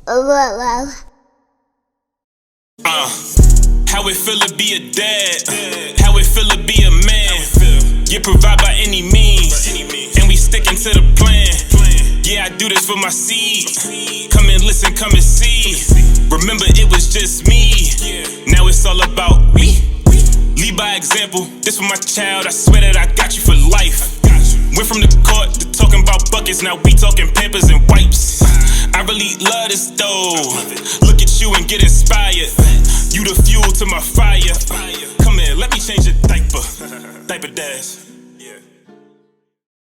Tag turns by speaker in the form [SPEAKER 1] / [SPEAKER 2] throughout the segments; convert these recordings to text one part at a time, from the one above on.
[SPEAKER 1] How it feel to be a dad, how it feel to be a man. You provide by any means, and we sticking to the plan. Yeah, I do this for my seed. Come and listen, come and see. Remember, it was just me. Now it's all about we. Lead by example. This for my child. I swear that I got you for life. Went from the court to talking about buckets. Now we talking pampers and wipes. I really love this though. Look at you and get inspired. You the fuel to my fire. Come here, let me change your diaper. Diaper dash.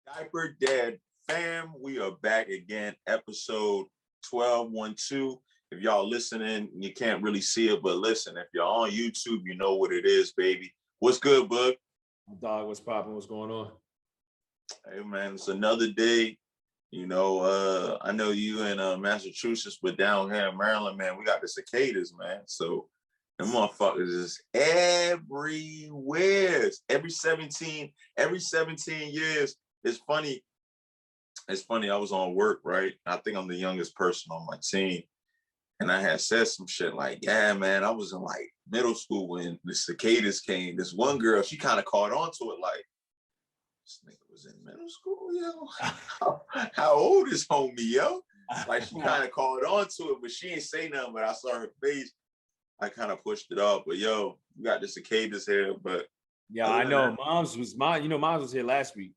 [SPEAKER 2] Diaper Dad fam, we are back again, episode 1212. If y'all listening, you can't really see it, but listen, if you're on YouTube, you know what it is, baby. What's good, Boog?
[SPEAKER 3] Dog, what's popping? What's going on?
[SPEAKER 2] Hey, man, it's another day. You know, I know you in Massachusetts, but down here in Maryland, man, we got the cicadas, man. So them motherfuckers is everywhere. Every 17 years. It's funny. I was on work, right? I think I'm the youngest person on my team. And I had said some shit like, yeah, man, I was in like middle school when the cicadas came. This one girl, she kind of caught on to it like, this nigga was in middle school, yo. How old is homie, yo? Like she kind of caught on to it, but she ain't say nothing, but I saw her face. I kind of pushed it off, but yo, we got the cicadas here, but.
[SPEAKER 3] Yeah, I know. Mom's was here last week.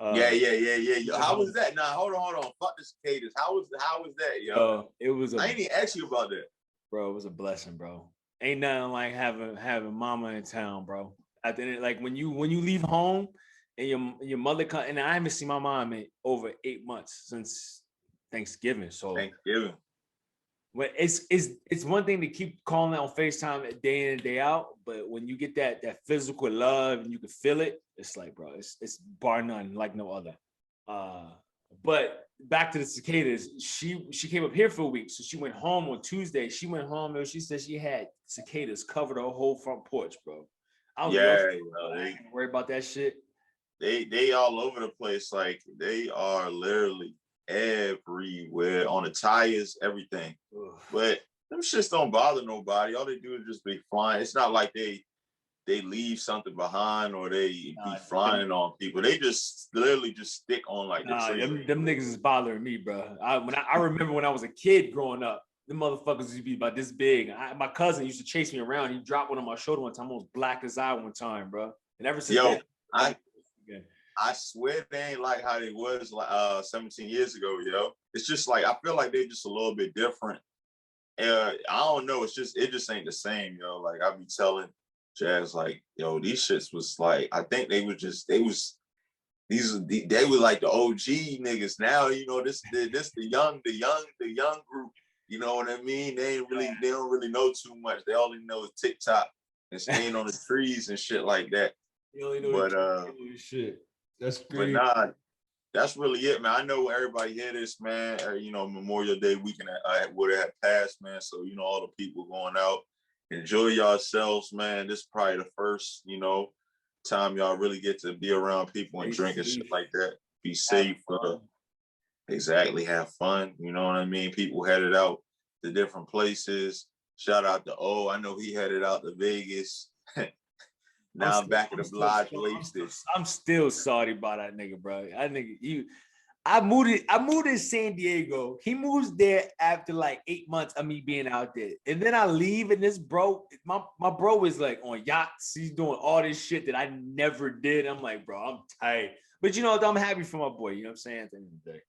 [SPEAKER 2] Yeah. Yo, how was that? Nah, hold on. Fuck the cicadas. How was that, yo?
[SPEAKER 3] It was.
[SPEAKER 2] I ain't even ask you about that,
[SPEAKER 3] bro. It was a blessing, bro. Ain't nothing like having mama in town, bro. At the end, like when you leave home and your mother come, and I haven't seen my mom in over 8 months since Thanksgiving. So
[SPEAKER 2] Thanksgiving.
[SPEAKER 3] Well, it's one thing to keep calling on FaceTime day in and day out, but when you get that physical love and you can feel it, it's like, bro, it's bar none, like no other. But back to the cicadas, she came up here for a week, so she went home on Tuesday. She went home and she said she had cicadas covered her whole front porch, bro. I ain't worry about that shit.
[SPEAKER 2] They all over the place, like they are literally everywhere on the tires, everything. Ugh. But them shits don't bother nobody. All they do is just be flying. It's not like they leave something behind or they be flying on people. They just literally just stick on like the tree.
[SPEAKER 3] Them niggas is bothering me, bro. I remember when I was a kid growing up, the motherfuckers used to be about this big. My cousin used to chase me around. He dropped one on my shoulder one time. I was black as eye one time, bro. And ever since then,
[SPEAKER 2] I swear they ain't like how they was like 17 years ago, yo. It's just like I feel like they're just a little bit different. I don't know. It just ain't the same, yo. Like I be telling Jazz, like, yo, these shits was like, I think they were like the OG niggas. Now, you know, this the young group. You know what I mean? They don't really know too much. They only know TikTok and staying on the trees and shit like that.
[SPEAKER 3] You only know shit. That's crazy.
[SPEAKER 2] But nah, that's really it, man. I know everybody hear this, man. You know, Memorial Day weekend would have passed, man. So, you know, all the people going out, enjoy yourselves, man. This is probably the first, you know, time y'all really get to be around people and drink and shit like that. Be safe. Exactly. Have fun. You know what I mean? People headed out to different places. Shout out to O. I know he headed out to Vegas. Now I'm back in the Lodge Lakes.
[SPEAKER 3] I'm still sorry about that nigga, bro. I moved in San Diego. He moves there after like 8 months of me being out there. And then I leave and this bro, my bro is like on yachts. He's doing all this shit that I never did. I'm like, bro, I'm tired. But you know, I'm happy for my boy. You know what I'm saying? At the end of the day.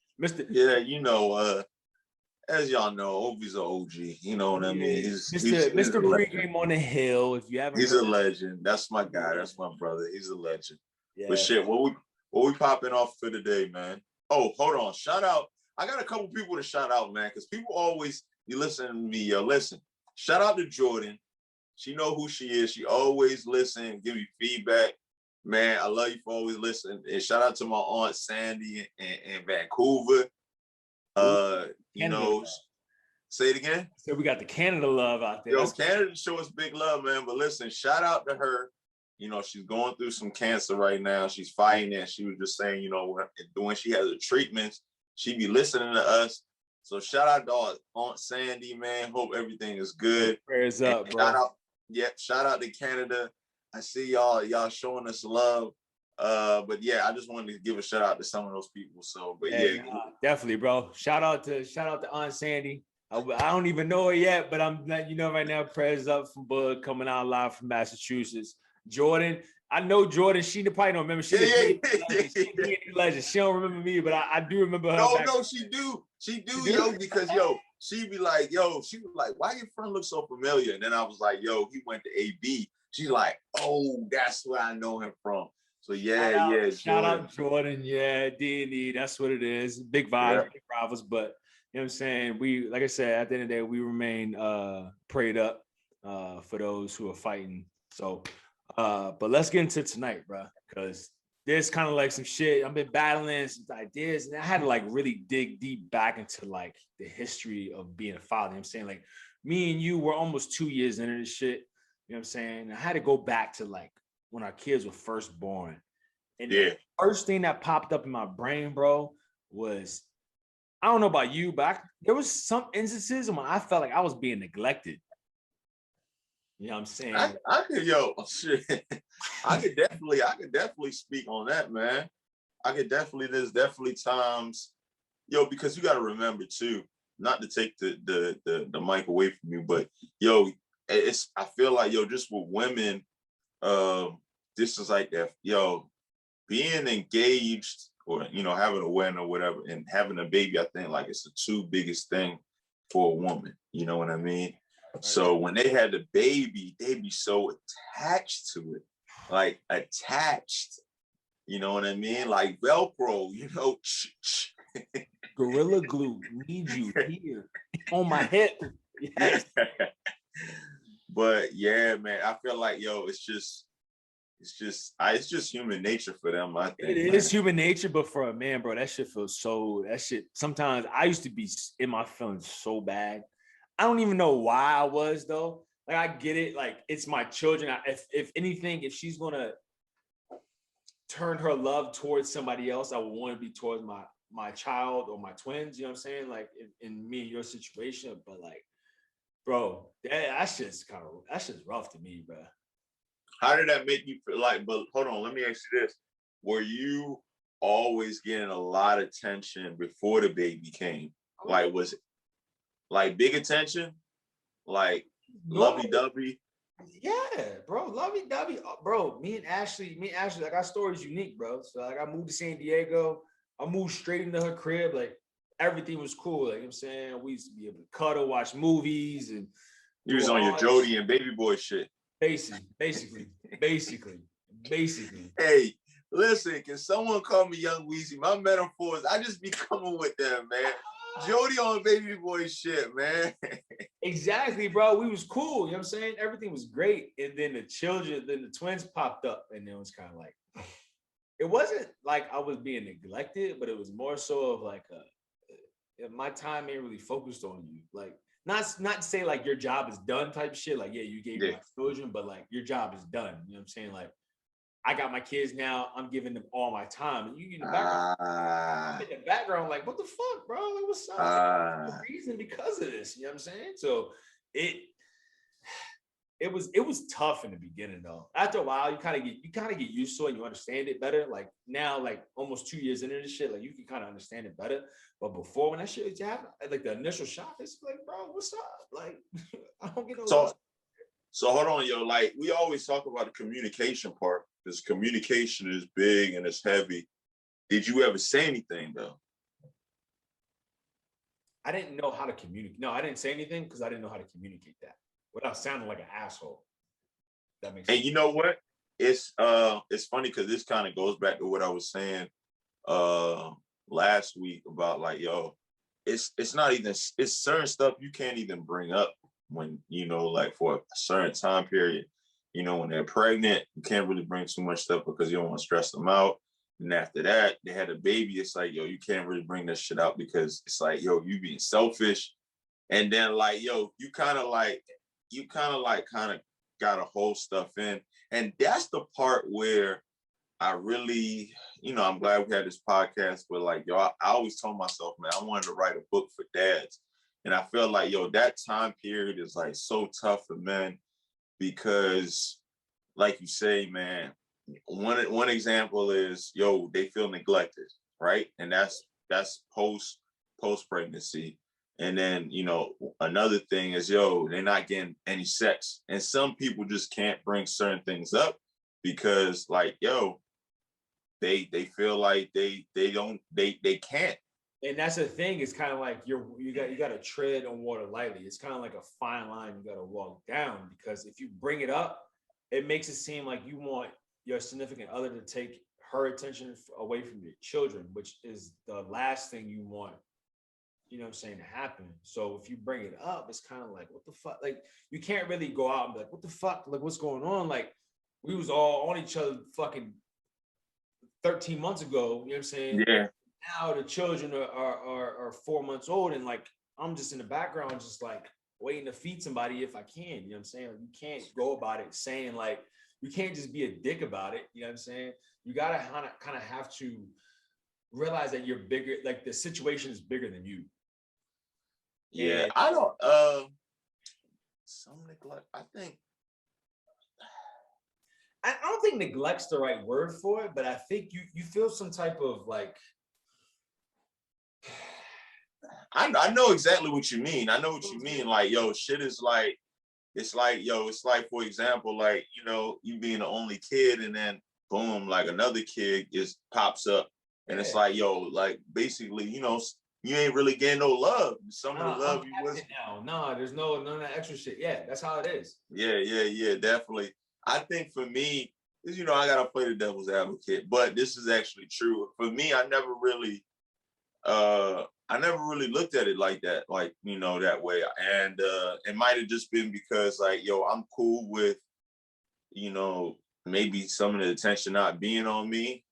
[SPEAKER 2] Yeah, you know, as y'all know, Ovi's an OG. You know what I mean? He's
[SPEAKER 3] Mr. Pregame on the Hill. If you haven't,
[SPEAKER 2] he's a legend. That's my guy. That's my brother. He's a legend. Yeah. But shit, what we popping off for today, man? Oh, hold on. Shout out. I got a couple people to shout out, man, because people always you listen to me. Yo, listen. Shout out to Jordan. She know who she is. She always listen, give me feedback. Man, I love you for always listening. And shout out to my aunt Sandy in Vancouver. You know, say it again.
[SPEAKER 3] So we got the Canada love out there.
[SPEAKER 2] Yo, Canada show us big love, man. But listen, shout out to her. You know, she's going through some cancer right now. She's fighting it. She was just saying, you know, when she has her treatments, she be listening to us. So shout out to Aunt Sandy, man. Hope everything is good.
[SPEAKER 3] Prayers up,
[SPEAKER 2] and
[SPEAKER 3] bro.
[SPEAKER 2] Shout out to Canada. I see y'all showing us love. But yeah, I just wanted to give a shout out to some of those people. So, but yeah,
[SPEAKER 3] definitely, bro. Shout out to Aunt Sandy. I don't even know her yet, but I'm letting you know right now. Prayers up from Boog coming out live from Massachusetts. Jordan, I know Jordan. She probably don't remember. She's a legend. She don't remember me, but I do remember her.
[SPEAKER 2] No, she do, yo, because she be like, she was like, why your friend look so familiar? And then I was like, he went to AB. She's like, oh, that's where I know him from. So
[SPEAKER 3] shout out Jordan. Yeah, D&D. That's what it is. Big vibes, big rivals. But you know what I'm saying? We, like I said, at the end of the day, we remain prayed up for those who are fighting. So, but let's get into tonight, bro, because there's kind of like some shit. I've been battling some ideas, and I had to like really dig deep back into like the history of being a father. You know what I'm saying, like me and you were almost 2 years into this shit. You know what I'm saying? I had to go back to like when our kids were first born. And the first thing that popped up in my brain, bro, was, I don't know about you, but there was some instances when I felt like I was being neglected. You know what I'm saying?
[SPEAKER 2] I could definitely speak on that, man. There's definitely times, because you got to remember too, not to take the mic away from you, but I feel like, just with women, this is like that, being engaged or, having a wedding or whatever and having a baby, I think like it's the two biggest thing for a woman. You know what I mean? Right. So when they had the baby, they'd be so attached to it, like attached, you know what I mean? Like Velcro,
[SPEAKER 3] Gorilla glue, need you here on my hip. Yes.
[SPEAKER 2] But yeah, man, I feel like, it's just human nature for them. I think
[SPEAKER 3] it is human nature, but for a man, bro, that shit feels so. That shit. Sometimes I used to be in my feelings so bad. I don't even know why I was though. Like I get it. Like it's my children. If anything, if she's gonna turn her love towards somebody else, I would want to be towards my child or my twins. You know what I'm saying? Like in me and your situation, but like, bro, that's just rough to me, bro.
[SPEAKER 2] How did that make you feel? Like, but hold on, let me ask you this: were you always getting a lot of attention before the baby came? Like, was it like big attention, like lovey-dovey?
[SPEAKER 3] Yeah, bro, lovey-dovey, bro. Me and Ashley, like our story is unique, bro. So like, I moved to San Diego. I moved straight into her crib. Like everything was cool. Like you know what I'm saying, we used to be able to cuddle, watch movies, and
[SPEAKER 2] you was on your Jody and baby boy shit.
[SPEAKER 3] Basically.
[SPEAKER 2] Hey, listen, can someone call me Young Weezy? My metaphors, I just be coming with them, man. Jody on baby boy shit, man.
[SPEAKER 3] Exactly, bro. We was cool. You know what I'm saying? Everything was great. And then the twins popped up, and it was kind of like, it wasn't like I was being neglected, but it was more so of like my time ain't really focused on you. Like, not to say like your job is done type shit. Like, yeah, you gave me my children, but like your job is done. You know what I'm saying? Like, I got my kids now. I'm giving them all my time. And you in the background, I'm in the background, like, what the fuck, bro? Like, what's up? The reason because of this. You know what I'm saying? So it was tough in the beginning though. After a while, you kind of get used to it and you understand it better. Like now, like almost 2 years into this shit, like you can kind of understand it better. But before, when that shit was happening, like the initial shock, it's like, bro, what's up? Like, I don't get no.
[SPEAKER 2] So hold on, yo. Like we always talk about the communication part, because communication is big and it's heavy. Did you ever say anything though?
[SPEAKER 3] I didn't know how to communicate. No, I didn't say anything because I didn't know how to communicate that without sounding like an asshole. That makes sense.
[SPEAKER 2] And you know what? It's funny because this kind of goes back to what I was saying last week about like, it's not even, it's certain stuff you can't even bring up when, like for a certain time period, when they're pregnant, you can't really bring too much stuff because you don't want to stress them out. And after that, they had a baby. It's like, you can't really bring this shit out because it's like, you being selfish. And then like, you kind of got to hold stuff in. And that's the part where I really, I'm glad we had this podcast. But like, yo, I always told myself, man, I wanted to write a book for dads, and I feel like, yo, that time period is like so tough for men because, like you say, man, one example is, yo, they feel neglected, right? And that's post pregnancy. And then, another thing is, yo, they're not getting any sex. And some people just can't bring certain things up because, like, yo, they feel like they can't.
[SPEAKER 3] And that's the thing. It's kind of like you got to tread on water lightly. It's kind of like a fine line you got to walk down, because if you bring it up, it makes it seem like you want your significant other to take her attention away from your children, which is the last thing you want, to happen. So if you bring it up, it's kind of like, what the fuck? Like, you can't really go out and be like, what the fuck? Like, what's going on? Like, we was all on each other fucking 13 months ago, you know what I'm saying?
[SPEAKER 2] Yeah.
[SPEAKER 3] Now the children are 4 months old, and like, I'm just in the background, just like waiting to feed somebody if I can, you know what I'm saying? Like, you can't go about it saying like, you can't just be a dick about it, you know what I'm saying? You gotta kind of have to realize that you're bigger, like the situation is bigger than you.
[SPEAKER 2] Yeah,
[SPEAKER 3] and
[SPEAKER 2] I don't some neglect.
[SPEAKER 3] I don't think neglect's the right word for it, but I think you feel some type of like,
[SPEAKER 2] I know exactly what you mean. I know what you mean. Like, yo, shit is like, it's like, for example, like, you being the only kid, and then boom, like another kid just pops up, and it's like, yo, like basically, you ain't really getting no love. Some of the love you was
[SPEAKER 3] now. No, there's none of that extra shit. Yeah, that's how it is.
[SPEAKER 2] Yeah, definitely. I think for me, is I gotta play the devil's advocate, but this is actually true. For me, I never really looked at it like that, like, that way. And it might have just been because, like, yo, I'm cool with, maybe some of the attention not being on me.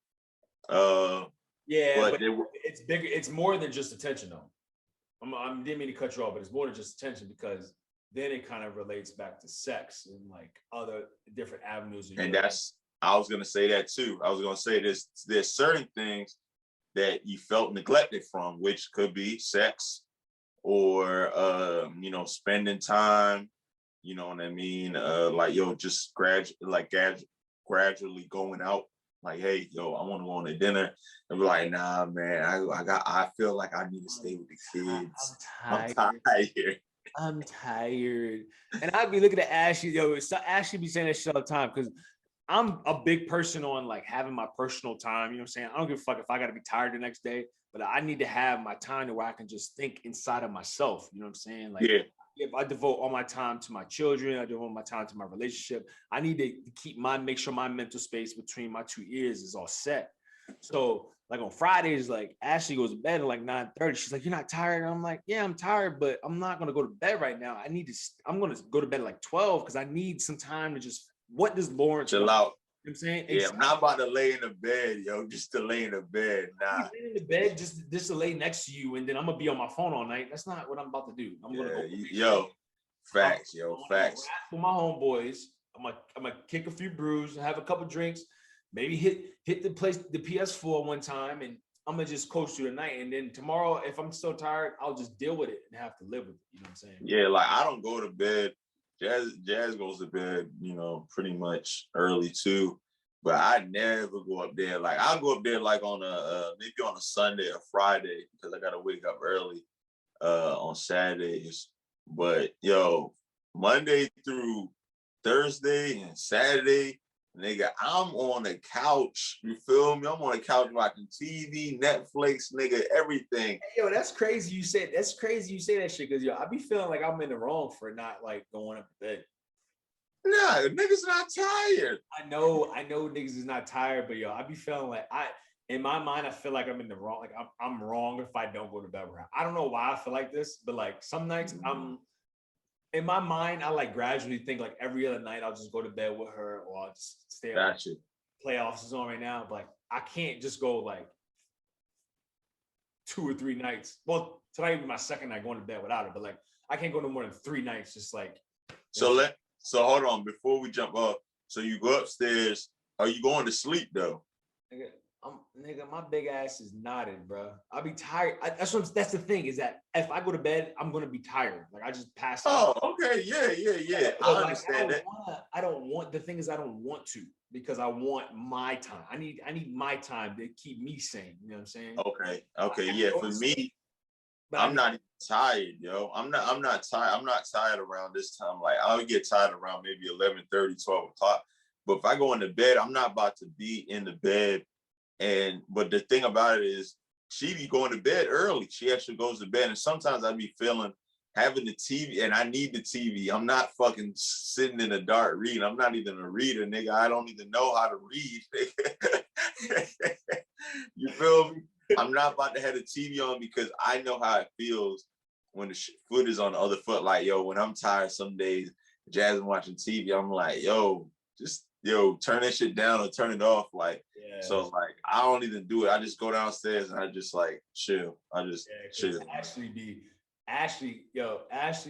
[SPEAKER 3] Yeah, but it's bigger. It's more than just attention, though. I didn't mean to cut you off, but it's more than just attention, because then it kind of relates back to sex and like other different avenues.
[SPEAKER 2] And I was gonna say that too. I was gonna say there's certain things that you felt neglected from, which could be sex or spending time. You know what I mean? Like, yo, just gradually going out. Like, hey, yo, I want to go on a dinner, and be like, nah, man, I feel like I need to stay with the kids. I'm
[SPEAKER 3] tired. And I'd be looking at Ashley, Ashley be saying that shit all the time, because I'm a big person on like having my personal time. You know what I'm saying? I don't give a fuck if I got to be tired the next day, but I need to have my time to where I can just think inside of myself. You know what I'm saying? Like, if I devote all my time to my children, I devote my time to my relationship, I need to make sure my mental space between my two ears is all set. So like on Fridays, like Ashley goes to bed at like 9:30. She's like, "You're not tired?" And I'm like, "Yeah, I'm tired, but I'm not going to go to bed right now. I'm going to go to bed at like 12 because I need some time to just, what does Lawrence
[SPEAKER 2] chill
[SPEAKER 3] want?
[SPEAKER 2] out.
[SPEAKER 3] You know what I'm saying?
[SPEAKER 2] Yeah, exactly. I'm not about to lay in the bed, yo, just to lay in the bed. Nah.
[SPEAKER 3] Lay in the bed just to lay next to you, and then I'm gonna be on my phone all night. That's not what I'm about to do. I'm gonna go.
[SPEAKER 2] Facts.
[SPEAKER 3] For my homeboys, I'm gonna kick a few brews, have a couple drinks, maybe hit the PS4 one time, and I'm gonna just coast through the night. And then tomorrow, if I'm so tired, I'll just deal with it and have to live with it. You know what I'm saying?
[SPEAKER 2] Yeah, like I don't go to bed. Jazz goes to bed, pretty much early too. But I never go up there. Like I'll go up there like on maybe on a Sunday or Friday, because I gotta wake up early on Saturdays. But yo, Monday through Thursday and Saturday, nigga, I'm on the couch. You feel me? I'm on the couch watching TV, Netflix, nigga, everything.
[SPEAKER 3] Hey, yo, that's crazy. That's crazy you say that shit, because yo, I be feeling like I'm in the wrong for not like going up to bed.
[SPEAKER 2] Nah, niggas not tired.
[SPEAKER 3] I know niggas is not tired, but yo, I be feeling like in my mind, I feel like I'm in the wrong. Like I'm wrong if I don't go to bed with her. I don't know why I feel like this, but like some nights I'm in my mind, I like gradually think like every other night I'll just go to bed with her, or I'll just stay up.
[SPEAKER 2] Gotcha.
[SPEAKER 3] Playoffs is on right now, but like I can't just go like 2 or 3 nights. Well, tonight will be my second night going to bed without her, but like I can't go no more than 3 nights. Just like
[SPEAKER 2] So hold on before we jump up. So you go upstairs. Are you going to sleep though?
[SPEAKER 3] Nigga, my big ass is knotted, bro. I'll be tired. That's the thing is that if I go to bed, I'm gonna be tired. Like I just pass out.
[SPEAKER 2] Oh, okay, yeah.
[SPEAKER 3] But
[SPEAKER 2] I
[SPEAKER 3] like
[SPEAKER 2] understand that.
[SPEAKER 3] I don't want. The thing is, I don't want to because I want my time. I need my time to keep me sane. You know what I'm saying?
[SPEAKER 2] Okay, yeah. For me,
[SPEAKER 3] But
[SPEAKER 2] I'm not even tired, yo. I'm not tired. I'm not tired around this time. Like I'll get tired around maybe 11:30, 12 o'clock. But if I go into bed, I'm not about to be in the bed. But the thing about it is she be going to bed early. She actually goes to bed. And sometimes I be feeling having the TV and I need the TV. I'm not fucking sitting in the dark reading. I'm not even a reader, nigga. I don't even know how to read. You feel me? I'm not about to have the TV on because I know how it feels when the foot is on the other foot. Like, yo, when I'm tired some days, Jasmine watching TV, I'm like, turn that shit down or turn it off. Like, so like, I don't even do it. I just go downstairs and I just like chill. I just chill.
[SPEAKER 3] Ashley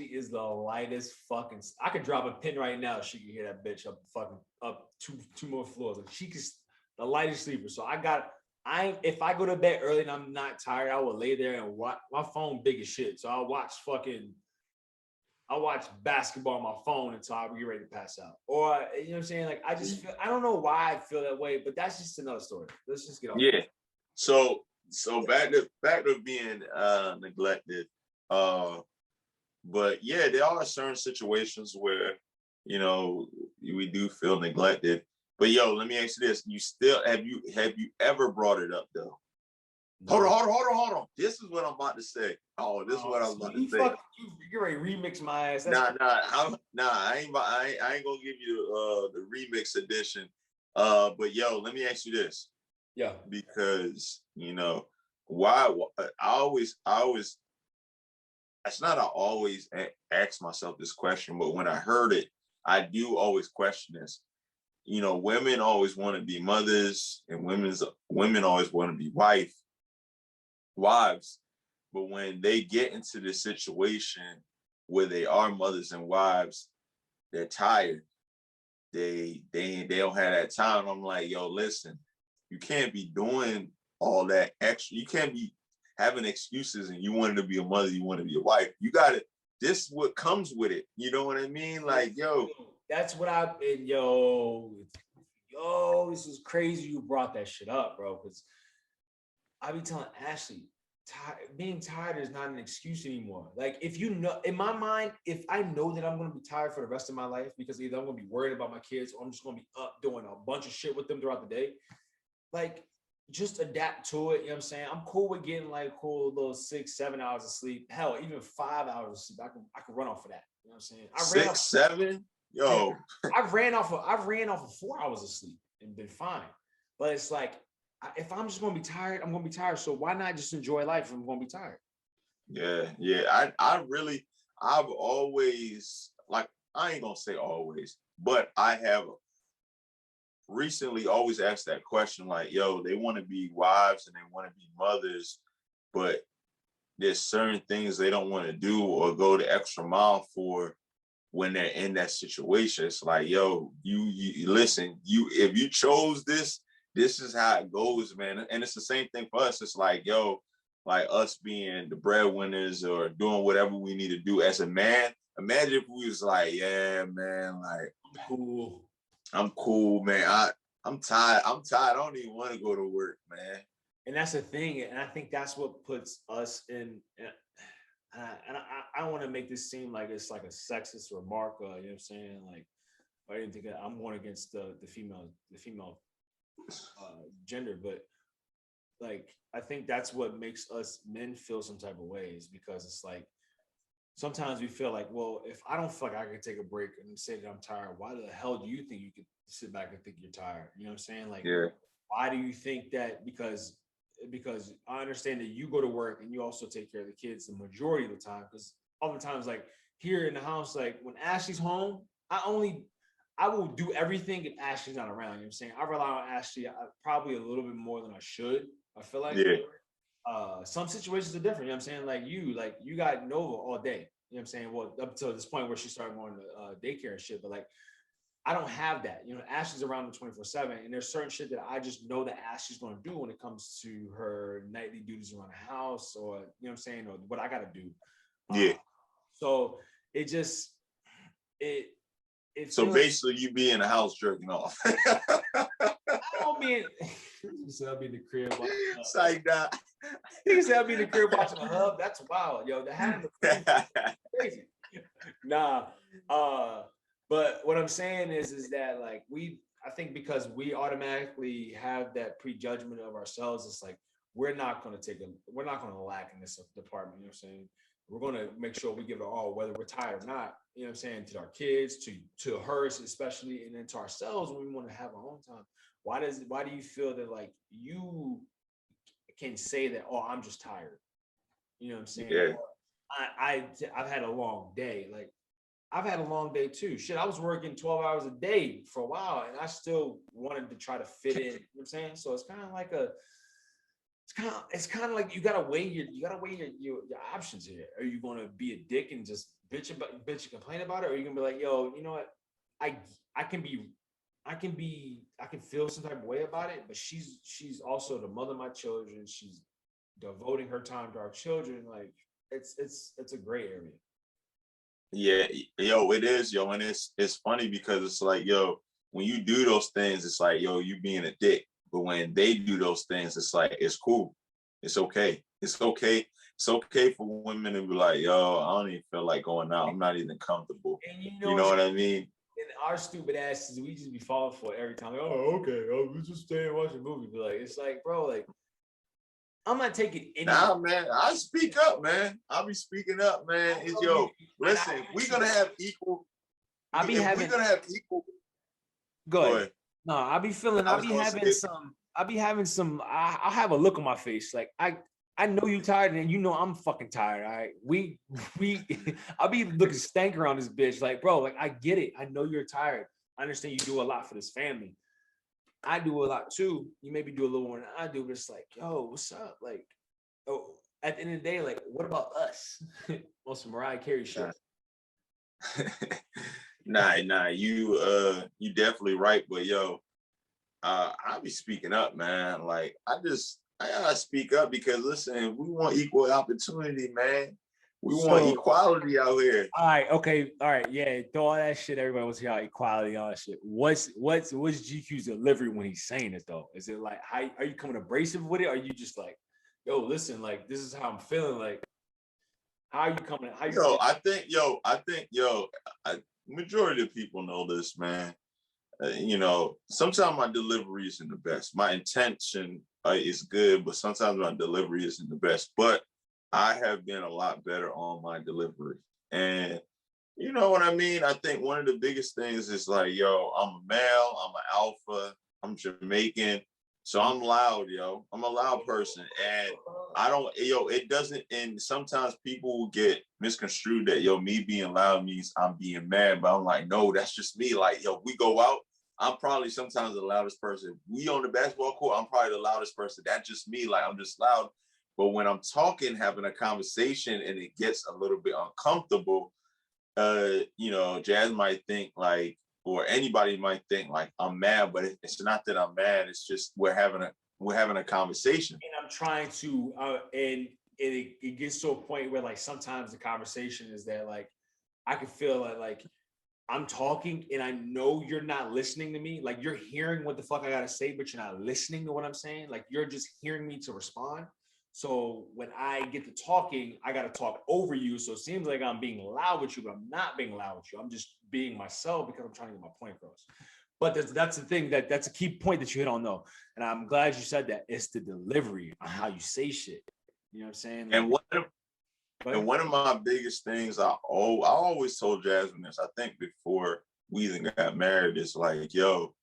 [SPEAKER 3] is the lightest fucking. I could drop a pin right now. She can hear that bitch up two more floors. Like she can the lightest sleeper. So if I go to bed early and I'm not tired, I will lay there and watch my phone big as shit. So I'll watch basketball on my phone until I get ready to pass out. Or you know what I'm saying? Like I just feel, I don't know why I feel that way, but that's just another story. Let's just get on.
[SPEAKER 2] Yeah. So back to being neglected. But yeah, there are certain situations where, you know, we do feel neglected. But yo, let me ask you this. Have you ever brought it up though? Hold on. This is what I'm about to say. This is what I was about to say.
[SPEAKER 3] You're ready to remix my ass.
[SPEAKER 2] I ain't gonna give you the remix edition. But yo, let me ask you this.
[SPEAKER 3] Yeah.
[SPEAKER 2] Because you know why I always it's not I always ask myself this question, but when I heard it, I do always question this. You know, women always want to be mothers, and women always want to be wives. But when they get into this situation where they are mothers and wives, they're tired. They don't have that time. I'm like, yo, listen, you can't be doing all that extra. You can't be having excuses and you wanted to be a mother, you want to be a wife. You got to, this is what comes with it. You know what I mean? Like, yo.
[SPEAKER 3] That's what this is crazy you brought that shit up, bro. Because I be telling Ashley, being tired is not an excuse anymore. Like if you know, in my mind, if I know that I'm going to be tired for the rest of my life because either I'm going to be worried about my kids or I'm just going to be up doing a bunch of shit with them throughout the day, like just adapt to it. You know what I'm saying? I'm cool with getting like little 6-7 hours of sleep. Hell, even 5 hours of sleep. I can run off of that. You know what I'm saying?
[SPEAKER 2] 6, 7? Yo.
[SPEAKER 3] I ran off of 4 hours of sleep and been fine. But it's like, if I'm just gonna be tired, I'm gonna be tired. So why not just enjoy life if I'm gonna be tired?
[SPEAKER 2] Yeah. I've always, like, I ain't gonna say always, but I have recently always asked that question, like, yo, they want to be wives and they want to be mothers, but there's certain things they don't want to do or go the extra mile for when they're in that situation. It's like, yo, you listen, if you chose this is how it goes, man. And it's the same thing for us. It's like, yo, like us being the breadwinners or doing whatever we need to do as a man. Imagine if we was like, yeah, man, like, I'm cool, man. I'm tired. I don't even want to go to work, man.
[SPEAKER 3] And that's the thing. And I think that's what puts us in. And I don't want to make this seem like it's like a sexist remark. You know what I'm saying? Like, I didn't think I'm going against the female gender, but like I think that's what makes us men feel some type of ways, because it's like sometimes we feel like, well, if I don't feel like I can take a break and say that I'm tired, why the hell do you think you could sit back and think you're tired? You know what I'm saying? Like, why do you think that? Because I understand that you go to work and you also take care of the kids the majority of the time, because oftentimes, like here in the house, like when Ashley's home, I will do everything if Ashley's not around. You know what I'm saying? I rely on Ashley probably a little bit more than I should. I feel like some situations are different. You know what I'm saying? Like you got Nova all day. You know what I'm saying? Well, up to this point where she started going to daycare and shit. But like I don't have that. You know, Ashley's around the 24/7, and there's certain shit that I just know that Ashley's gonna do when it comes to her nightly duties around the house, or you know what I'm saying, or what I gotta do.
[SPEAKER 2] Yeah.
[SPEAKER 3] So it just it
[SPEAKER 2] So
[SPEAKER 3] feels,
[SPEAKER 2] basically, you be in the house jerking off.
[SPEAKER 3] I don't mean you said I'll be in the crib.
[SPEAKER 2] Psych that.
[SPEAKER 3] Nigga said I'll be in the crib watching the hub. That's wild, yo. The having the crib is crazy. Nah, but what I'm saying is that like I think because we automatically have that prejudgment of ourselves, it's like we're not gonna lack in this department. You know what I'm saying? We're gonna make sure we give it all, whether we're tired or not. You know what I'm saying? To our kids, to hers especially, and then to ourselves when we want to have our own time. Why do you feel that like you can say that? Oh, I'm just tired. You know what I'm saying?
[SPEAKER 2] Yeah.
[SPEAKER 3] I've had a long day. Like I've had a long day too. Shit, I was working 12 hours a day for a while, and I still wanted to try to fit in. You know what I'm saying? So it's kind of like like you gotta weigh your options here. Are you gonna be a dick and just bitch and complain about it, or are you gonna be like, yo, you know what? I can feel some type of way about it, but she's also the mother of my children. She's devoting her time to our children. Like it's a gray area.
[SPEAKER 2] Yeah, yo, it is, yo, and it's funny because it's like, yo, when you do those things, it's like, yo, you being a dick. But when they do those things, it's like it's cool, it's okay, it's okay, it's okay for women to be like, yo, I don't even feel like going out. I'm not even comfortable.
[SPEAKER 3] And
[SPEAKER 2] You know what I mean?
[SPEAKER 3] And our stupid asses, we just be falling for it every time. Like, oh, okay, oh, we just stay and watch a movie. But like, it's like, bro, like, I'm not taking any.
[SPEAKER 2] Nah, man, I speak up, man. I'll be speaking up, man. It's yo, listen, we're gonna have equal.
[SPEAKER 3] We're gonna
[SPEAKER 2] have equal.
[SPEAKER 3] Go ahead. No, I'll be having some. I'll have a look on my face. Like I know you tired, and you know I'm fucking tired. All right, we I'll be looking stank around this bitch. Like, bro, like I get it. I know you're tired. I understand you do a lot for this family. I do a lot too. You maybe do a little more than I do, but it's like, yo, what's up? Like, oh, at the end of the day, like, what about us? Most of Mariah Carey shit.
[SPEAKER 2] Nah, you definitely right, but yo, I'll be speaking up, man. Like, I gotta speak up because listen, we want equal opportunity, man. We want equality out here.
[SPEAKER 3] All right, okay, all right, yeah. Throw all that shit. Everybody wants to hear equality, all that shit. What's GQ's delivery when he's saying it though? Is it like, how are you coming abrasive with it? Or are you just like, yo, listen, like this is how I'm feeling. Like, how are you coming?
[SPEAKER 2] I think majority of people know this, man. You know, sometimes my delivery isn't the best. My intention is good, but sometimes my delivery isn't the best. But I have been a lot better on my delivery. And you know what I mean? I think one of the biggest things is like, yo, I'm a male, I'm an alpha, I'm Jamaican. So I'm loud, yo. I'm a loud person. And it doesn't, and sometimes people will get misconstrued that, yo, me being loud means I'm being mad. But I'm like, no, that's just me. Like, yo, we go out, I'm probably sometimes the loudest person. We on the basketball court, I'm probably the loudest person. That's just me. Like, I'm just loud. But when I'm talking, having a conversation, and it gets a little bit uncomfortable, you know, Jazz might think like, or anybody might think like I'm mad, but it's not that I'm mad. It's just we're having a conversation.
[SPEAKER 3] And I'm trying to, and it gets to a point where like sometimes the conversation is that like I can feel like I'm talking and I know you're not listening to me. Like you're hearing what the fuck I gotta say, but you're not listening to what I'm saying. Like you're just hearing me to respond. So when I get to talking, I got to talk over you. So it seems like I'm being loud with you, but I'm not being loud with you. I'm just being myself because I'm trying to get my point across. But that's the thing that's a key point that you hit on though. And I'm glad you said that. It's the delivery on how you say shit. You know what I'm saying? Like,
[SPEAKER 2] and one of my biggest things I always told Jasmine this, I think before we even got married, is like, yo,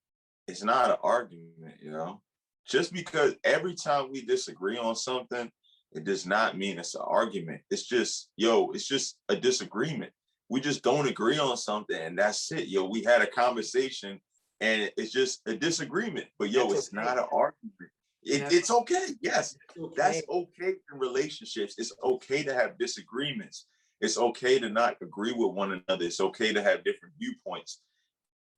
[SPEAKER 2] it's not an argument, you know? Just because every time we disagree on something, it does not mean it's an argument. It's just, it's just a disagreement. We just don't agree on something and that's it. Yo, we had a conversation and it's just a disagreement. But it's not an argument. It's okay. Yes, that's okay in relationships. It's okay to have disagreements. It's okay to not agree with one another. It's okay to have different viewpoints.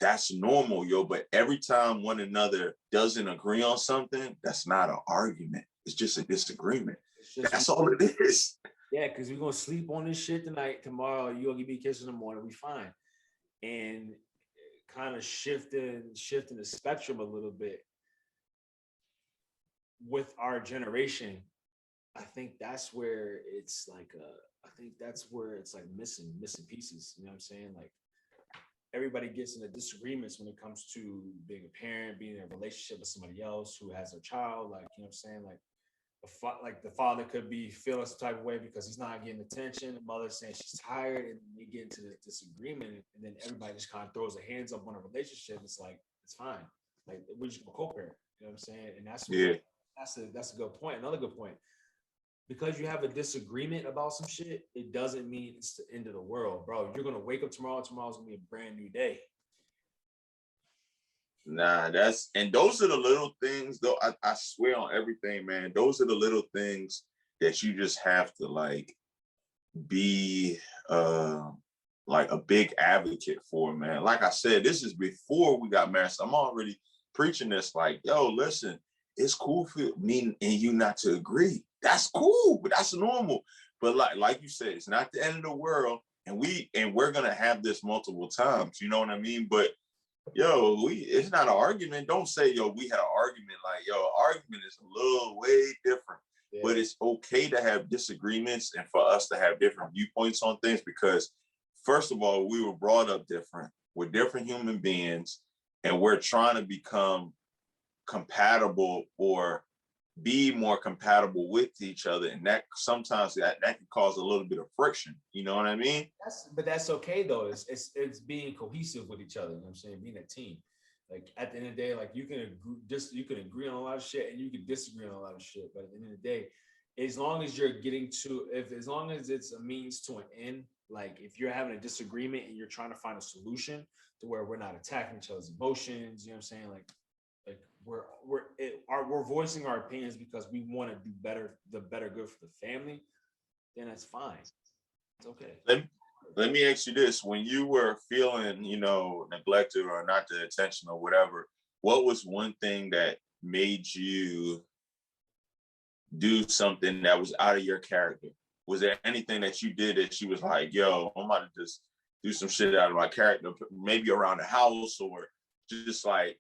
[SPEAKER 2] that's normal, yo. But every time one another doesn't agree on something, that's not an argument. It's just a disagreement. That's all it is.
[SPEAKER 3] Yeah, because we're gonna sleep on this shit tonight. Tomorrow, you're gonna give me a kiss in the morning. We fine. And kind of shifting the spectrum a little bit with our generation. I think that's where it's like missing pieces. You know what I'm saying? Like everybody gets into disagreements when it comes to being a parent, being in a relationship with somebody else who has a child. Like, you know what I'm saying? Like the father could be feeling some type of way because he's not getting attention. The mother saying she's tired, and you get into this disagreement, and then everybody just kind of throws their hands up on a relationship. It's like, it's fine. Like, we're just gonna co-parent. You know what I'm saying? And that's a good point. Another good point. Because you have a disagreement about some shit, it doesn't mean it's the end of the world, bro. You're gonna wake up tomorrow. Tomorrow's gonna be a brand new day.
[SPEAKER 2] Nah, and those are the little things, though. I swear on everything, man. Those are the little things that you just have to like be like a big advocate for, man. Like I said, this is before we got married. So I'm already preaching this, like, yo, listen, it's cool for me and you not to agree. That's cool, but that's normal. But like you said, it's not the end of the world, and we're gonna have this multiple times. You know what I mean? But yo, it's not an argument. Don't say, yo, we had an argument. Like, yo, argument is a little way different. Yeah. But it's okay to have disagreements and for us to have different viewpoints on things because, first of all, we were brought up different. We're different human beings, and we're trying to become compatible or be more compatible with each other. And that sometimes that can cause a little bit of friction. You know what I mean?
[SPEAKER 3] But that's okay though. It's being cohesive with each other. You know what I'm saying? Being a team. Like at the end of the day, like you can agree on a lot of shit and you can disagree on a lot of shit. But at the end of the day, as long as you're as long as it's a means to an end, like if you're having a disagreement and you're trying to find a solution to where we're not attacking each other's emotions, you know what I'm saying? Like we're voicing our opinions because we want to do the better good for the family, then that's fine. It's okay.
[SPEAKER 2] Let me ask you this. When you were feeling, neglected or not the attention or whatever, what was one thing that made you do something that was out of your character? Was there anything that you did that she was like, yo, I'm about to just do some shit out of my character, maybe around the house or just like,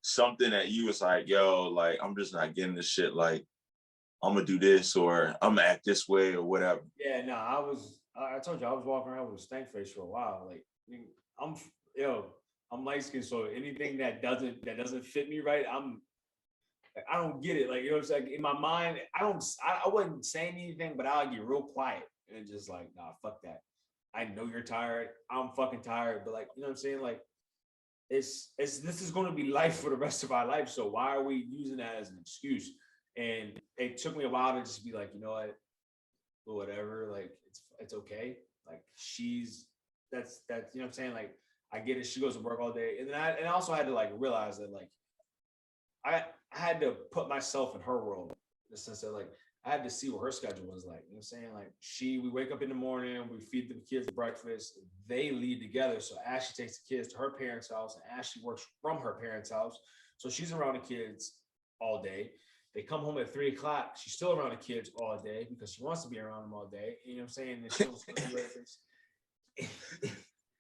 [SPEAKER 2] something that you was like, yo, like, I'm just not getting this shit. Like, I'm gonna do this or I'm gonna act this way or whatever.
[SPEAKER 3] Yeah, no, I told you I was walking around with a stank face for a while. Like, I'm light skinned, so anything that doesn't fit me right, I don't get it. Like, what I'm saying? In my mind, I wasn't saying anything, but I'll get real quiet and just like, nah, fuck that. I know you're tired. I'm fucking tired, but like, you know what I'm saying? Like, this is going to be life for the rest of our life. So why are we using that as an excuse? And it took me a while to just be like, you know what, whatever. Like it's okay. Like that's you know what I'm saying. Like I get it. She goes to work all day, and then I also had to like realize that like I had to put myself in her world in the sense that like I had to see what her schedule was like. You know what I'm saying? Like we wake up in the morning, we feed the kids breakfast, they leave together. So Ashley takes the kids to her parents' house and Ashley works from her parents' house. So she's around the kids all day. They come home at 3:00. She's still around the kids all day because she wants to be around them all day. You know what I'm saying?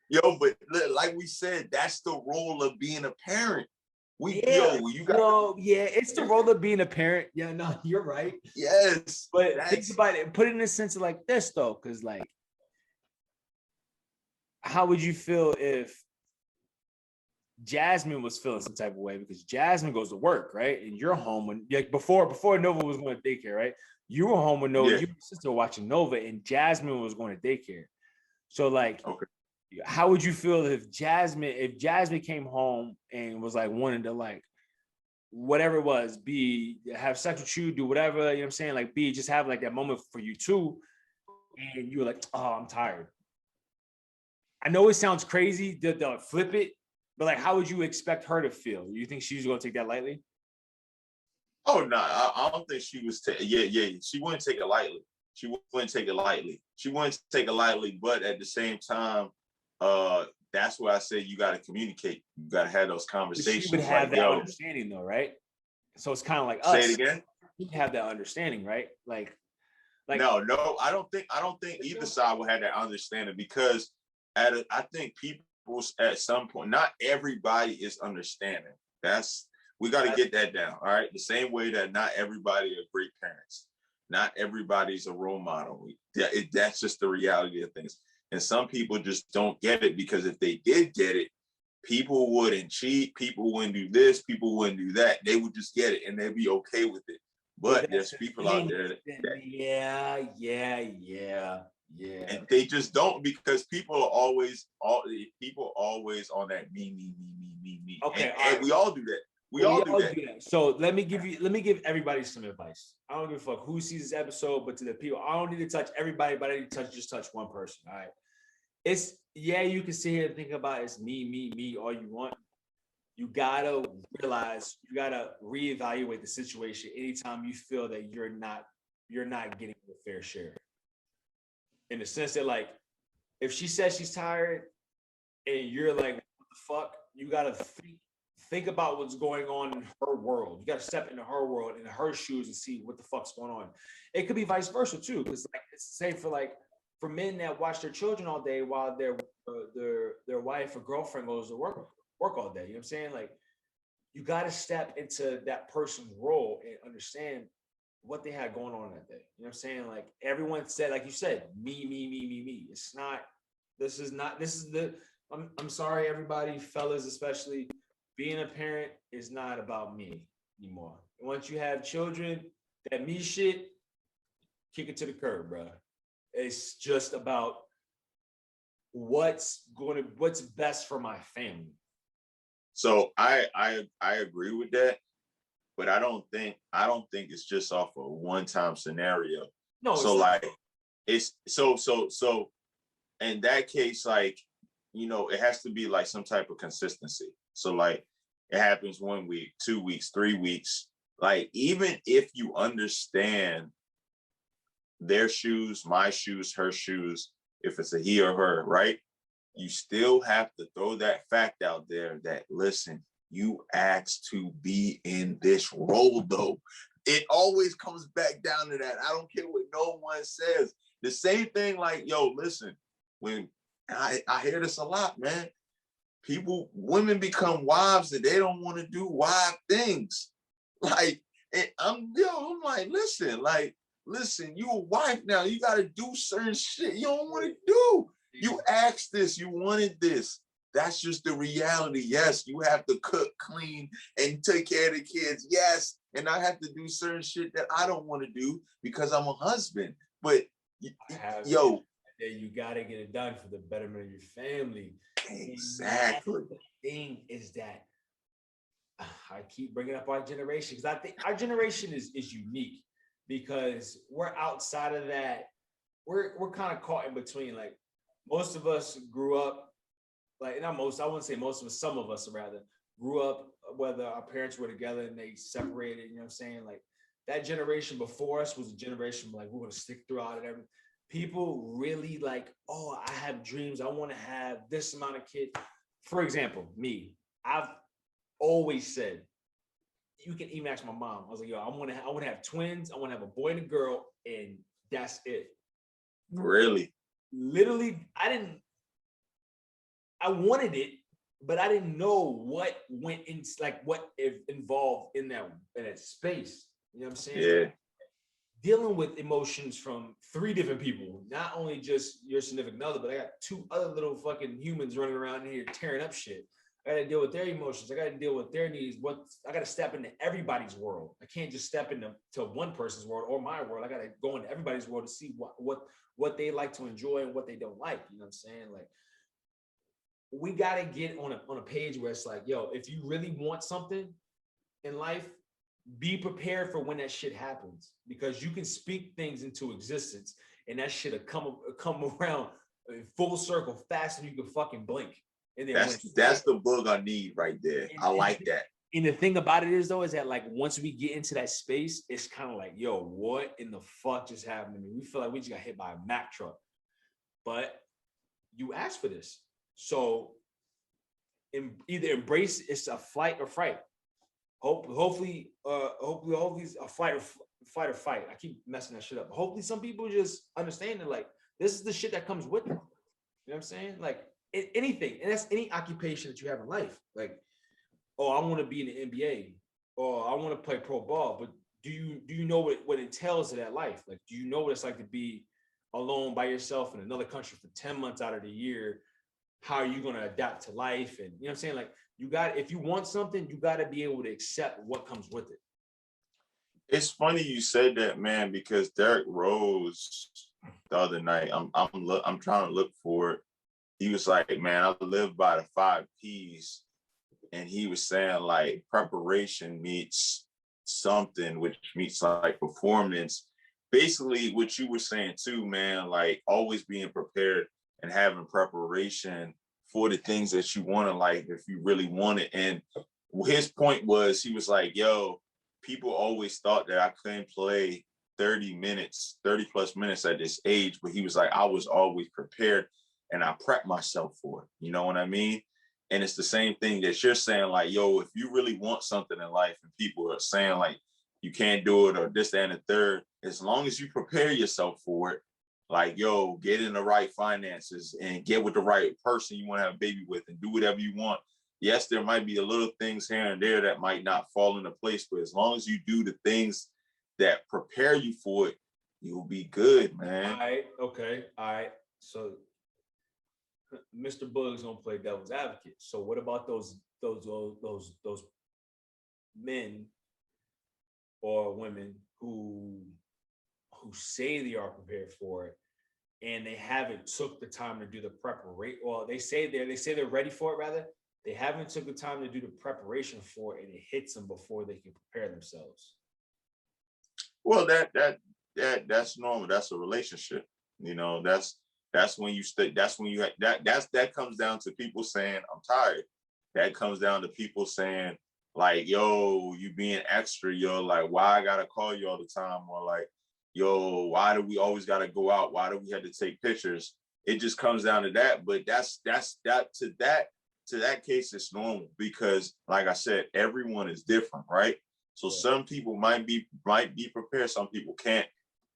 [SPEAKER 2] Yo, but like we said, that's the role of being a parent.
[SPEAKER 3] Yeah, it's the role of being a parent. Yeah, no, you're right.
[SPEAKER 2] Yes.
[SPEAKER 3] But think about it, put it in a sense of like this though, because like, how would you feel if Jasmine was feeling some type of way? Because Jasmine goes to work, right? And you're home when like before Nova was going to daycare, right? You were home with Nova, you and your sister were watching Nova, and Jasmine was going to daycare. So like, okay. How would you feel if Jasmine came home and was like wanting to like whatever it was, have sex with you, do whatever, you know what I'm saying? Like just have like that moment for you too. And you were like, oh, I'm tired. I know it sounds crazy to flip it, but like how would you expect her to feel? You think she's gonna take that lightly?
[SPEAKER 2] Oh no, I don't think she was she wouldn't take it lightly. She wouldn't take it lightly, but at the same time, that's why I say you got to communicate. You got to have those conversations.
[SPEAKER 3] She would have
[SPEAKER 2] like,
[SPEAKER 3] that
[SPEAKER 2] yo,
[SPEAKER 3] understanding though, right? So it's kind of like
[SPEAKER 2] say
[SPEAKER 3] us.
[SPEAKER 2] it again.
[SPEAKER 3] We have that understanding, right? Like
[SPEAKER 2] no, I don't think either side will have that understanding, because I think people at some point, not everybody is understanding. We got to get that down. All right. The same way that not everybody are great parents. Not everybody's a role model. That's just the reality of things. And some people just don't get it, because if they did get it, people wouldn't cheat, people wouldn't do this, people wouldn't do that. They would just get it and they'd be okay with it. But there's people out there that and they just don't, because people are always on that me.
[SPEAKER 3] Okay,
[SPEAKER 2] and we all do that. We all do that.
[SPEAKER 3] So let me give everybody some advice. I don't give a fuck who sees this episode, but to the people, I don't need to touch everybody, but I need to touch one person. All right. You can sit here and think about it's me all you want. You gotta realize, you gotta reevaluate the situation anytime you feel that you're not getting your fair share. In the sense that, like, if she says she's tired and you're like, what the fuck, you gotta think about what's going on in her world. You gotta step into her world, in her shoes, and see what the fuck's going on. It could be vice versa too, because like it's the same for men that watch their children all day while their wife or girlfriend goes to work all day. You know what I'm saying? Like, you got to step into that person's role and understand what they had going on that day. You know what I'm saying? Like, everyone said, like you said, me. It's not, I'm sorry, everybody, fellas, especially, being a parent is not about me anymore. Once you have children, that me shit, kick it to the curb, bro. It's just about what's best for my family.
[SPEAKER 2] So I agree with that, but I don't think it's just off a one-time scenario.
[SPEAKER 3] No.
[SPEAKER 2] So like it's so in that case, like, you know, it has to be like some type of consistency. So like it happens 1 week, 2 weeks, 3 weeks. Like, even if you understand their shoes, my shoes, her shoes, if it's a he or her, right? You still have to throw that fact out there that, listen, you asked to be in this role, though. It always comes back down to that. I don't care what no one says. The same thing, like, yo, listen, when I hear this a lot, man, women become wives and they don't want to do wife things. Like, I'm like, listen, you a wife now. You got to do certain shit you don't want to do. You asked this, you wanted this. That's just the reality. Yes, you have to cook, clean, and take care of the kids. Yes, and I have to do certain shit that I don't want to do because I'm a husband. But
[SPEAKER 3] you got to get it done for the betterment of your family.
[SPEAKER 2] Exactly.
[SPEAKER 3] The thing is that I keep bringing up our generation, because I think our generation is unique, because we're outside of that. We're kind of caught in between. Like, most of us grew up, like, not most, I wouldn't say most of us, some of us rather, grew up whether our parents were together and they separated, you know what I'm saying? Like, that generation before us was a generation like, we're going to stick throughout it. Everything. People really like, oh, I have dreams. I want to have this amount of kids. For example, me, I've always said, you can even ask my mom. I was like, yo, I want to have twins. I want to have a boy and a girl, and that's it.
[SPEAKER 2] Really?
[SPEAKER 3] Literally, I wanted it, but I didn't know what went in, like what involved in that space. You know what I'm saying?
[SPEAKER 2] Yeah.
[SPEAKER 3] Dealing with emotions from 3 different people, not only just your significant other, but I got 2 other little fucking humans running around here tearing up shit. I got to deal with their emotions. I got to deal with their needs. I got to step into everybody's world. I can't just step into one person's world or my world. I got to go into everybody's world to see what they like to enjoy and what they don't like. You know what I'm saying? Like, we got to get on a page where it's like, yo, if you really want something in life, be prepared for when that shit happens, because you can speak things into existence and that shit will come around in full circle faster than you can fucking blink. And then
[SPEAKER 2] that's the book I need right there. I like that.
[SPEAKER 3] And the thing about it is, though, is that, like, once we get into that space, it's kind of like, yo, what in the fuck just happened to me? We feel like we just got hit by a Mack truck. But you asked for this. So either embrace it's a flight or fright. Hopefully it's a flight or fight. I keep messing that shit up. Hopefully some people just understand that like this is the shit that comes with it. You know what I'm saying? Like anything, and that's any occupation that you have in life. Like, oh, I want to be in the NBA, or I want to play pro ball. But do you know what entails to that life? Like, do you know what it's like to be alone by yourself in another country for 10 months out of the year? How are you going to adapt to life? And you know what I'm saying? Like, if you want something, you got to be able to accept what comes with it.
[SPEAKER 2] It's funny you said that, man, because Derrick Rose the other night, I'm trying to look for it. He was like, man, I live by the 5 P's. And he was saying like preparation meets something, which meets like performance. Basically what you were saying too, man, like always being prepared and having preparation for the things that you want in life if you really want it. And his point was, he was like, yo, people always thought that I couldn't play 30 plus minutes at this age. But he was like, I was always prepared and I prepped myself for it. You know what I mean? And it's the same thing that you're saying, like, yo, if you really want something in life and people are saying like you can't do it or this, that, and the third, as long as you prepare yourself for it, like, yo, get in the right finances and get with the right person you want to have a baby with and do whatever you want. Yes, there might be a little things here and there that might not fall into place, but as long as you do the things that prepare you for it, you'll be good, man.
[SPEAKER 3] All right. Okay. All right. So Mr. Boog's gonna play devil's advocate. So what about those men or women who say they are prepared for it and they haven't took the time to do the preparation? Well, they say they're ready for it, rather. They haven't took the time to do the preparation for it, and it hits them before they can prepare themselves.
[SPEAKER 2] Well, that's normal. That's a relationship. You know, that's when you that comes down to people saying, I'm tired. That comes down to people saying, like, yo, you being extra, yo, like, why I gotta call you all the time? Or like, yo, why do we always gotta go out? Why do we have to take pictures? It just comes down to that. But to that case, it's normal because, like I said, everyone is different, right? So some people might be prepared, some people can't.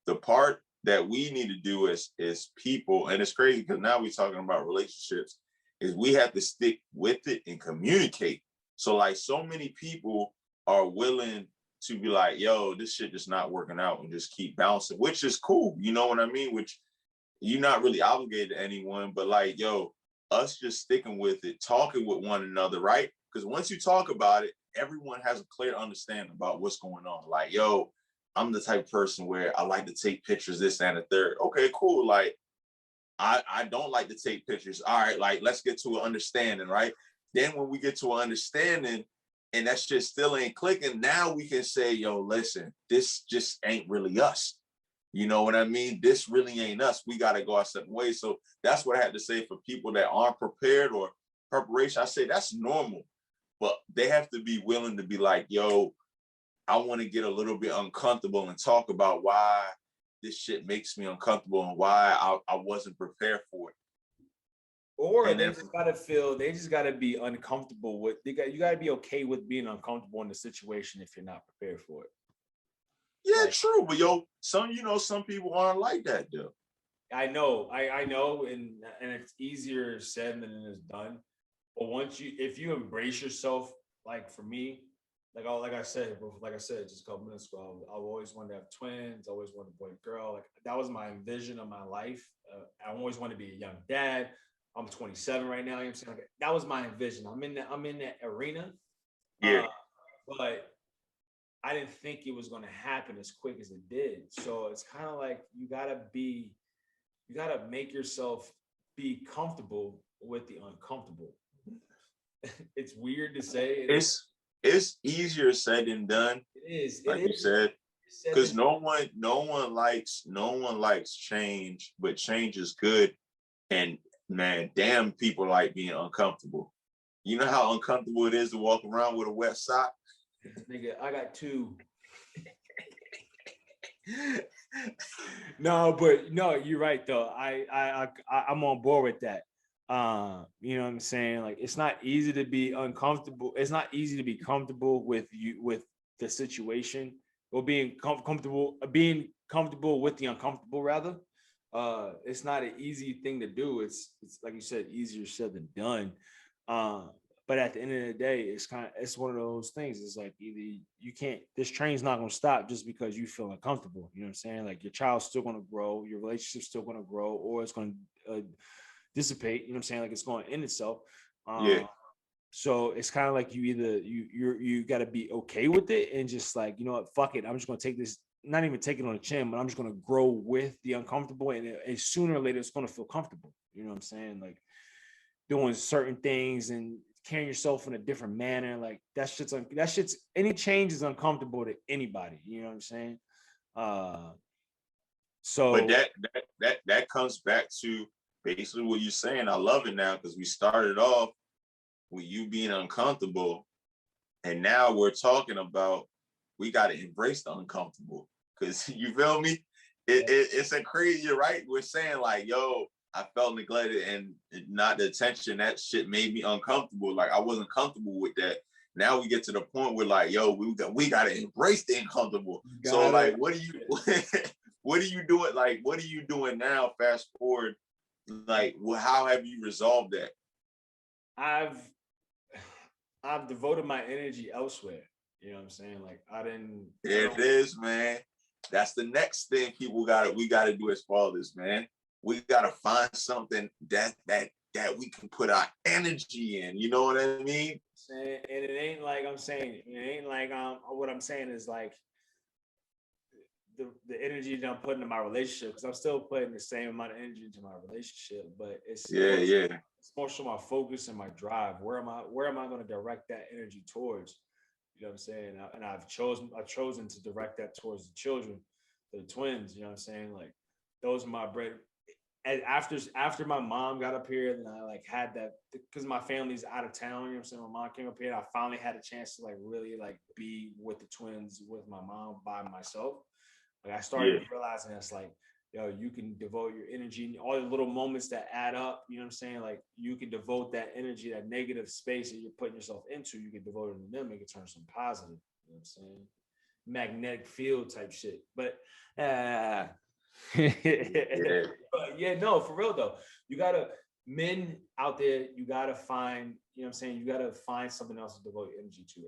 [SPEAKER 2] The part that we need to do as people, and it's crazy because now we're talking about relationships, is we have to stick with it and communicate. So like so many people are willing to be like, yo, this shit just not working out and just keep bouncing, which is cool. You know what I mean? Which you're not really obligated to anyone, but like, yo, us just sticking with it, talking with one another, right? Because once you talk about it, everyone has a clear understanding about what's going on. Like, yo, I'm the type of person where I like to take pictures, this and the third. Okay, cool. Like, I don't like to take pictures. All right, like, let's get to an understanding, right? Then when we get to an understanding and that shit still ain't clicking, now we can say, yo, listen, this just ain't really us. You know what I mean? This really ain't us. We got to go our certain way. So that's what I had to say for people that aren't prepared or preparation. I say that's normal, but they have to be willing to be like, yo, I want to get a little bit uncomfortable and talk about why this shit makes me uncomfortable and why I wasn't prepared for it.
[SPEAKER 3] Or and they just gotta be uncomfortable with. You gotta be okay with being uncomfortable in the situation if you're not prepared for it.
[SPEAKER 2] Yeah, like, true, but yo, some people aren't like that though.
[SPEAKER 3] I know, and it's easier said than it is done. But if you embrace yourself, like for me, like I said just a couple minutes ago, I always wanted to have twins. I always wanted a boy and girl. Like that was my vision of my life. I always wanted to be a young dad. I'm 27 right now. You know what I'm saying? Like, that was my vision. I'm in that arena.
[SPEAKER 2] Yeah.
[SPEAKER 3] But I didn't think it was going to happen as quick as it did. So it's kind of like you gotta make yourself be comfortable with the uncomfortable. It's weird to say.
[SPEAKER 2] It's easier said than done.
[SPEAKER 3] It is.
[SPEAKER 2] Like you said, because no one likes change, but change is good. And man, damn, people like being uncomfortable. You know how uncomfortable it is to walk around with a wet sock?
[SPEAKER 3] Nigga, I got two. No, you're right though. I'm on board with that. You know what I'm saying? Like, it's not easy to be uncomfortable. It's not easy to be comfortable with the situation, or being comfortable with the uncomfortable, rather. It's not an easy thing to do. It's like you said, easier said than done. But at the end of the day, it's one of those things. It's like, either you can't, this train's not going to stop just because you feel uncomfortable. You know what I'm saying? Like, your child's still going to grow, your relationship's still going to grow, or it's going to dissipate. You know what I'm saying? Like, it's going to end itself.
[SPEAKER 2] Yeah.
[SPEAKER 3] So it's kind of like, you got to be okay with it, and just like, you know what, fuck it. I'm just going to take this, not even take it on the chin, but I'm just going to grow with the uncomfortable, and sooner or later it's going to feel comfortable. You know what I'm saying? Like, doing certain things and carrying yourself in a different manner. Like, that shit's any change is uncomfortable to anybody. You know what I'm saying? So,
[SPEAKER 2] But that comes back to basically what you're saying. I love it now, because we started off with you being uncomfortable, and now we're talking about we got to embrace the uncomfortable. Because you feel me? It's a crazy, you're right. We're saying like, yo, I felt neglected and not the attention. That shit made me uncomfortable. Like, I wasn't comfortable with that. Now we get to the point where like, yo, we got to embrace the uncomfortable. So like, what are you doing? Like, what are you doing now? Fast forward, like, how have you resolved that?
[SPEAKER 3] I've devoted my energy elsewhere. You know what I'm saying? Like,
[SPEAKER 2] There it is, man. That's the next thing we gotta do as fathers, man. We gotta find something that we can put our energy in. You know what I mean?
[SPEAKER 3] And it ain't like I'm saying. It ain't like what I'm saying is like the energy that I'm putting in my relationship, because I'm still putting the same amount of energy into my relationship, but it's more so my focus and my drive. Where am I going to direct that energy towards? You know what I'm saying? And I've chosen to direct that towards the children, the twins. You know what I'm saying? Like, those are my bread. And after my mom got up here, and I like had that, because my family's out of town. You know what I'm saying? My mom came up here, and I finally had a chance to like really like be with the twins with my mom by myself. Like, I started realizing it's like, yo, you can devote your energy and all the little moments that add up. You know what I'm saying? Like, you can devote that energy, that negative space that you're putting yourself into, you can devote it to them, make it turn some positive. You know what I'm saying? Magnetic field type shit. But but yeah, no, for real though. Men out there, you gotta find, you know what I'm saying? You gotta find something else to devote your energy to.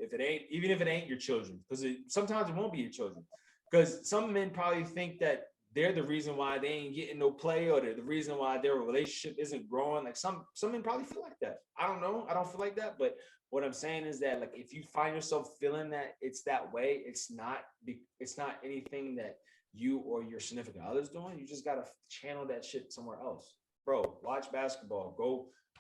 [SPEAKER 3] Even if it ain't your children, because sometimes it won't be your children. Because some men probably think that they're the reason why they ain't getting no play, or they're the reason why their relationship isn't growing. Like, some men probably feel like that. I don't know. I don't feel like that. But what I'm saying is that, like, if you find yourself feeling that it's that way, it's not anything that you or your significant other's doing. You just gotta channel that shit somewhere else. Bro, watch basketball.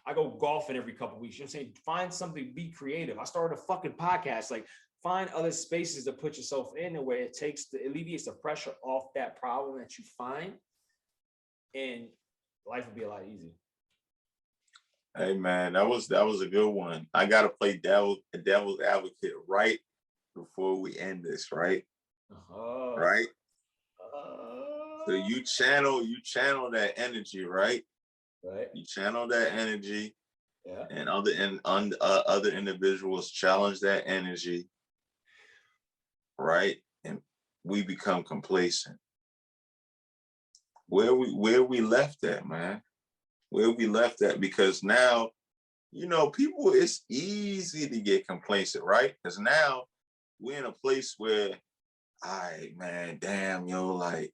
[SPEAKER 3] I go golfing every couple of weeks. You know what I'm saying? Find something, be creative. I started a fucking podcast. Like, find other spaces to put yourself in, where it alleviates the pressure off that problem that you find, and life will be a lot easier.
[SPEAKER 2] Hey man, that was a good one. I gotta play devil's advocate right before we end this, right? Right? So you channel that energy, right?
[SPEAKER 3] Right.
[SPEAKER 2] You channel that energy,
[SPEAKER 3] Yeah.
[SPEAKER 2] and other individuals challenge that energy, right? And we become complacent. Where we left at, man? Where we left at? Because now, you know, people, it's easy to get complacent, right? Because now we're in a place where, all right, man, damn, yo, like,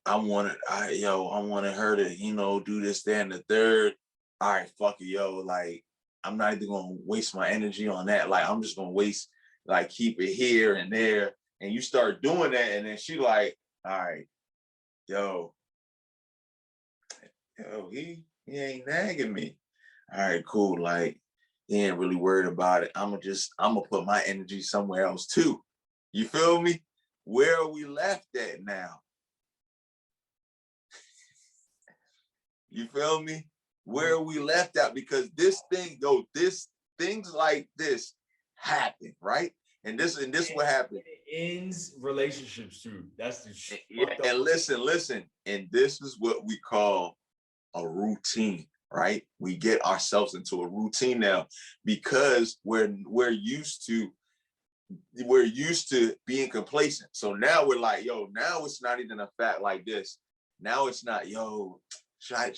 [SPEAKER 2] I wanted her to, you know, do this, that, and the third. All right, fuck it, yo. Like, I'm not even gonna waste my energy on that. Like, I'm just gonna keep it here and there. And you start doing that, and then she like, all right, yo, he ain't nagging me. All right, cool. Like, he ain't really worried about it. I'm gonna put my energy somewhere else too. You feel me? Where are we left at now? You feel me? Where are we left at? Because things like this happen, right? And this what happened.
[SPEAKER 3] It ends relationships too. That's the shit.
[SPEAKER 2] Yeah, and listen. And this is what we call a routine, right? We get ourselves into a routine now because we're used to being complacent. So now we're like, yo, now it's not even a fact like this. Now it's not, yo, should I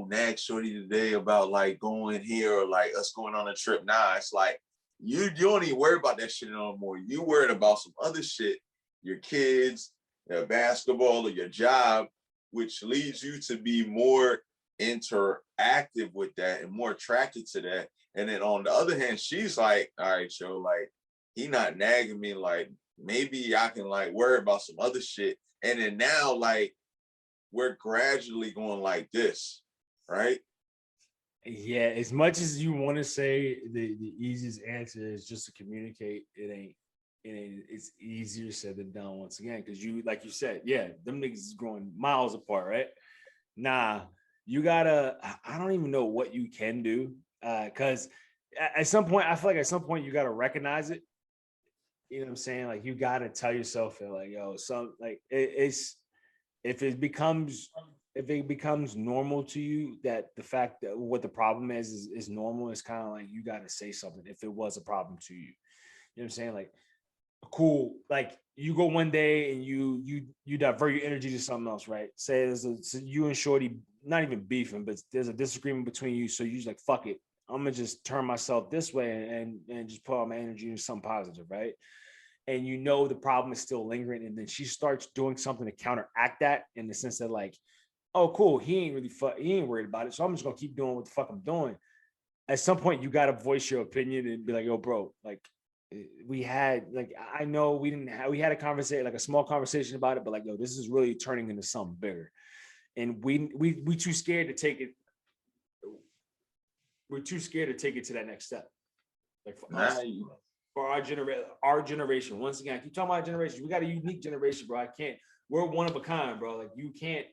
[SPEAKER 2] nag shorty today about like going here or like us going on a trip? Nah, it's like you don't even worry about that shit no more. You worried about some other shit, your kids, your basketball, or your job, which leads you to be more interactive with that and more attracted to that. And then on the other hand, she's like, all right, yo, like he not nagging me, like maybe I can like worry about some other shit. And then now like we're gradually going like this, right?
[SPEAKER 3] Yeah, as much as you want to say the easiest answer is just to communicate, it's easier said than done once again, because you, like you said, yeah, them niggas is growing miles apart, right? Nah, you gotta, I don't even know what you can do, because at some point, I feel like at some point you gotta recognize it. You know what I'm saying? Like you gotta tell yourself that, like, yo, like it's if it becomes normal to you, that the fact that what the problem is normal, it's kind of like you got to say something if it was a problem to you. You know what I'm saying? Like, cool. Like you go one day and you divert your energy to something else, right? Say so you and Shorty not even beefing, but there's a disagreement between you. So you're just like, fuck it, I'm gonna just turn myself this way and just put all my energy into something positive, right? And you know the problem is still lingering, and then she starts doing something to counteract that, in the sense that like, oh, cool, he ain't worried about it, so I'm just gonna keep doing what the fuck I'm doing. At some point, you gotta voice your opinion and be like, yo, bro, like we had, like, I know we had a conversation, like a small conversation about it, but like, yo, this is really turning into something bigger, and we too scared to take it. We're too scared to take it to that next step. Like for us, for our generation. Once again, I keep talking about generation. We got a unique generation, bro. We're one of a kind, bro. Like you can't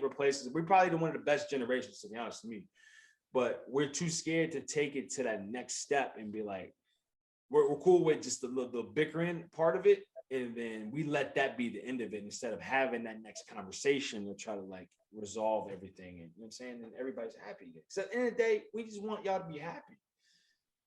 [SPEAKER 3] replace us. We're probably one of the best generations, to be honest with me. But we're too scared to take it to that next step and be like, we're cool with just the bickering part of it, and then we let that be the end of it instead of having that next conversation to try to like resolve everything. And you know what I'm saying? And everybody's happy. So at the end of the day, we just want y'all to be happy.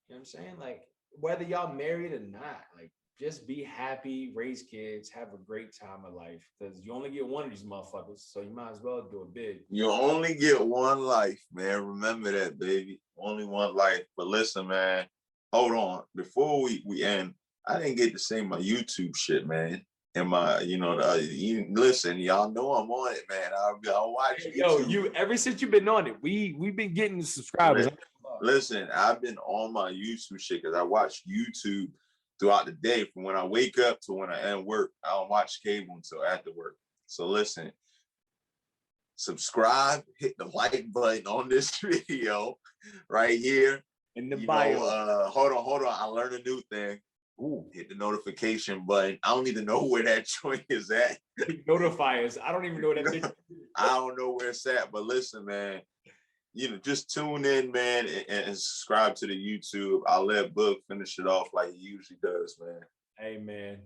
[SPEAKER 3] You know what I'm saying? Like whether y'all married or not, like just be happy, raise kids, have a great time of life, because you only get one of these motherfuckers, so you might as well do it big.
[SPEAKER 2] You only get one life, man. Remember that, baby. Only one life. But listen, man, hold on. Before we end, I didn't get to say my YouTube shit, man. And my, listen, y'all know I'm on it, man. I'll watch YouTube.
[SPEAKER 3] Yo, you ever since you've been on it, we've been getting subscribers.
[SPEAKER 2] Listen, I've been on my YouTube shit because I watch YouTube throughout the day, from when I wake up to when I end work. I don't watch cable until after work. So listen, subscribe, hit the like button on this video right here.
[SPEAKER 3] In the bio.
[SPEAKER 2] Hold on. I learned a new thing. Ooh, hit the notification button. I don't even know where that joint is at.
[SPEAKER 3] Notify us. I don't even know where that is.
[SPEAKER 2] I don't know where it's at, but listen, man, just tune in, man, and subscribe to the YouTube. I'll let Boog finish it off like he usually does, man.
[SPEAKER 3] Hey, man,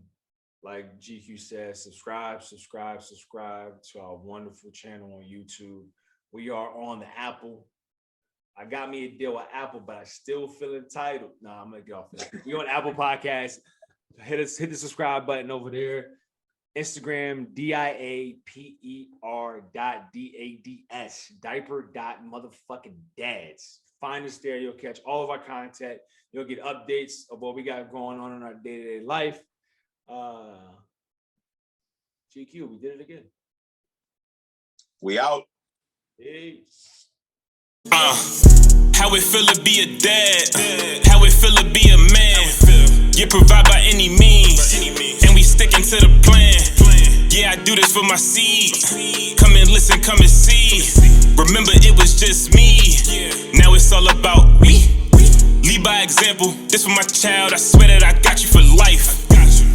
[SPEAKER 3] like GQ says, subscribe to our wonderful channel on YouTube. We are on the Apple. I got me a deal with Apple, but I still feel entitled. Nah, I'm gonna get off that. We on Apple Podcasts. Hit the subscribe button over there. Instagram, diaper.dads, diaper.motherfucking-dads. Find us there. You'll catch all of our content. You'll get updates of what we got going on in our day-to-day life. GQ, we did it again.
[SPEAKER 2] We out.
[SPEAKER 3] Peace.
[SPEAKER 1] How it feel to be a dad, how it feel to be a man. You provide by any means, and we sticking to the plan. Yeah, I do this for my seed. Come and listen, come and see. Remember, it was just me. Now it's all about we. Lead by example. This for my child. I swear that I got you for life.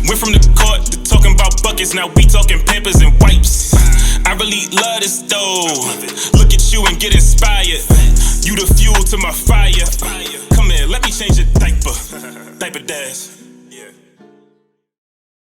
[SPEAKER 1] Went from the court to talking about buckets. Now we talking Pampers and wipes. I really love this though. Look at you and get inspired. You the fuel to my fire. Come here, let me change your diaper. Diaper dash.